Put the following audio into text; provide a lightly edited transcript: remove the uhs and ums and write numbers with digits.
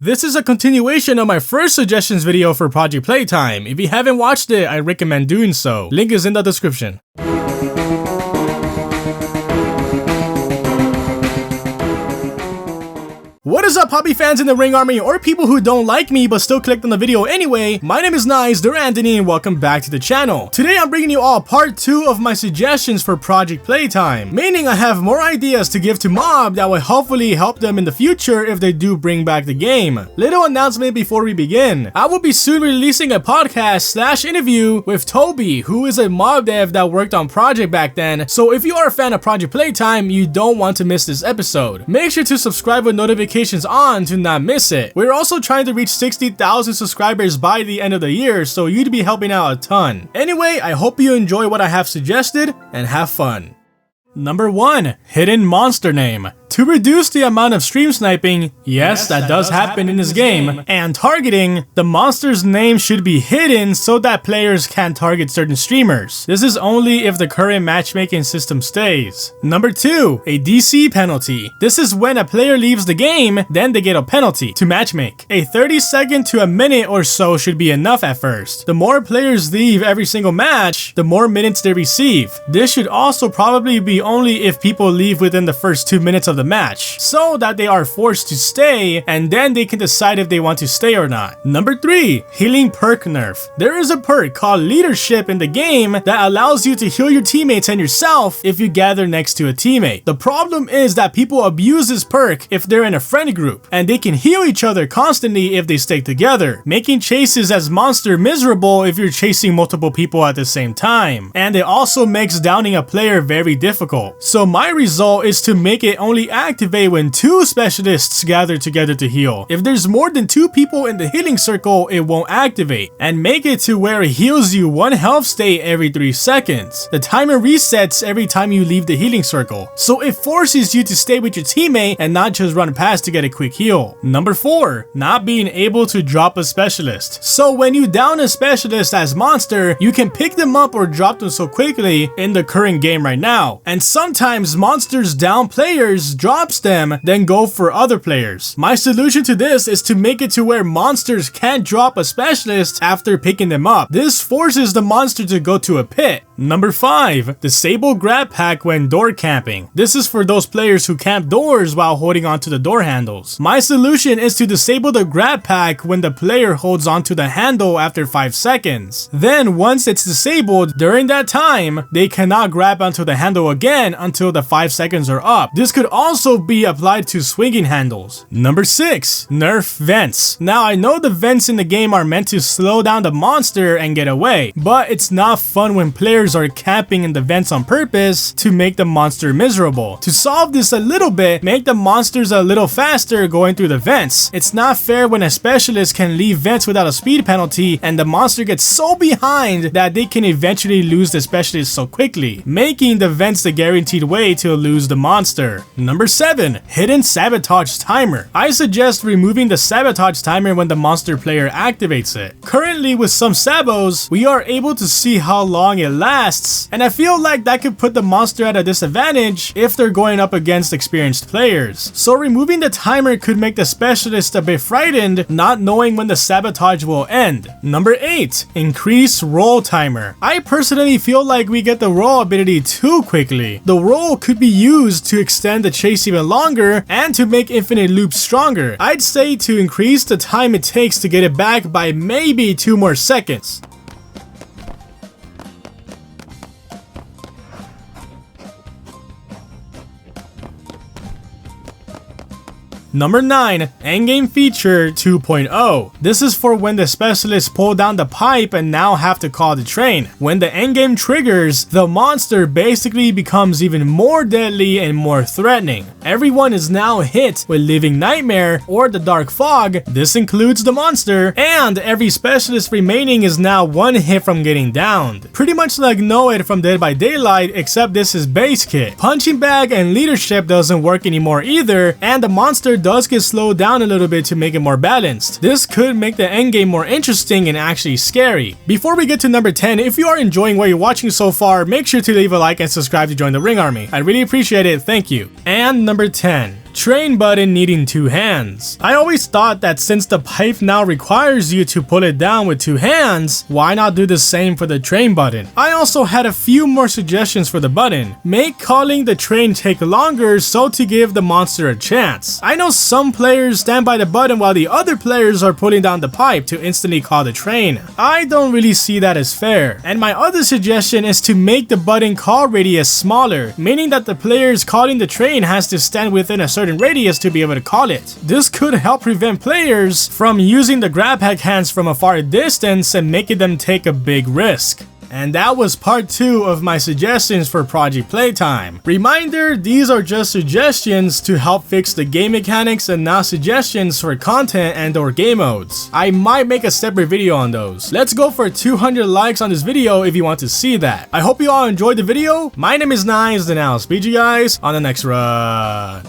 This is a continuation of my first suggestions video for Project Playtime. If you haven't watched it, I recommend doing so. Link is in the description. What is up, hobby fans in the Ring Army, or people who don't like me but still clicked on the video anyway? My name is Nized or Anthony, and welcome back to the channel. Today I'm bringing you all part 2 of my suggestions for Project Playtime, meaning I have more ideas to give to Mob that will hopefully help them in the future if they do bring back the game. Little announcement before we begin. I will be soon releasing a podcast / interview with Toby, who is a Mob dev that worked on Project back then, so if you are a fan of Project Playtime, you don't want to miss this episode. Make sure to subscribe with notifications on to not miss it. We're also trying to reach 60,000 subscribers by the end of the year, so you'd be helping out a ton. Anyway, I hope you enjoy what I have suggested and have fun. Number 1. Hidden monster name. To reduce the amount of stream sniping, yes, that does happen in this game, and targeting, the monster's name should be hidden so that players can't target certain streamers. This is only if the current matchmaking system stays. Number 2. A DC penalty. This is when a player leaves the game, then they get a penalty to matchmake. A 30-second to a minute or so should be enough at first. The more players leave every single match, the more minutes they receive. This should also probably be only if people leave within the first 2 minutes of the match, so that they are forced to stay and then they can decide if they want to stay or not. Number 3. Healing perk nerf. There is a perk called leadership in the game that allows you to heal your teammates and yourself if you gather next to a teammate. The problem is that people abuse this perk if they're in a friend group, and they can heal each other constantly if they stick together, making chases as monster miserable if you're chasing multiple people at the same time. And it also makes downing a player very difficult. So my result is to make it only activate when 2 specialists gather together to heal. If there's more than 2 people in the healing circle, it won't activate, and make it to where it heals you 1 health state every 3 seconds. The timer resets every time you leave the healing circle, so it forces you to stay with your teammate and not just run past to get a quick heal. Number 4. Not being able to drop a specialist. So when you down a specialist as monster, you can pick them up or drop them so quickly in the current game right now, and sometimes monsters down players drops them, then go for other players. My solution to this is to make it to where monsters can't drop a specialist after picking them up. This forces the monster to go to a pit. Number 5. Disable grab pack when door camping. This is for those players who camp doors while holding onto the door handles. My solution is to disable the grab pack when the player holds onto the handle after 5 seconds. Then once it's disabled, during that time, they cannot grab onto the handle again until the 5 seconds are up. This could also be applied to swinging handles. Number 6. Nerf vents. Now I know the vents in the game are meant to slow down the monster and get away, but it's not fun when players are camping in the vents on purpose to make the monster miserable. To solve this a little bit, make the monsters a little faster going through the vents. It's not fair when a specialist can leave vents without a speed penalty and the monster gets so behind that they can eventually lose the specialist so quickly, making the vents the guaranteed way to lose the monster. Number 7. Hidden sabotage timer. I suggest removing the sabotage timer when the monster player activates it. Currently with some sabos, we are able to see how long it lasts, and I feel like that could put the monster at a disadvantage if they're going up against experienced players. So removing the timer could make the specialist a bit frightened, not knowing when the sabotage will end. Number 8. Increase roll timer. I personally feel like we get the roll ability too quickly. The roll could be used to extend the chase even longer and to make infinite loops stronger. I'd say to increase the time it takes to get it back by maybe 2 more seconds. Number 9. Endgame feature 2.0. This is for when the specialists pull down the pipe and now have to call the train. When the endgame triggers, the monster basically becomes even more deadly and more threatening. Everyone is now hit with Living Nightmare or the Dark Fog. This includes the monster, and every specialist remaining is now 1 hit from getting downed. Pretty much like Nized from Dead by Daylight, except this is base kit. Punching bag and leadership doesn't work anymore either, and the monster does get slowed down a little bit to make it more balanced. This could make the endgame more interesting and actually scary. Before we get to number 10, if you are enjoying what you're watching so far, make sure to leave a like and subscribe to join the Ring Army. I really appreciate it, thank you. And number 10. train button needing 2 hands. I always thought that since the pipe now requires you to pull it down with 2 hands, why not do the same for the train button? I also had a few more suggestions for the button. Make calling the train take longer so to give the monster a chance. I know some players stand by the button while the other players are pulling down the pipe to instantly call the train. I don't really see that as fair. And my other suggestion is to make the button call radius smaller, meaning that the players calling the train has to stand within a certain radius to be able to call it. This could help prevent players from using the grab hack hands from a far distance and making them take a big risk. And that was part 2 of my suggestions for Project Playtime. Reminder, these are just suggestions to help fix the game mechanics and not suggestions for content and or game modes. I might make a separate video on those. Let's go for 200 likes on this video if you want to see that. I hope you all enjoyed the video. My name is Nized and I'll speak to you guys on the next run.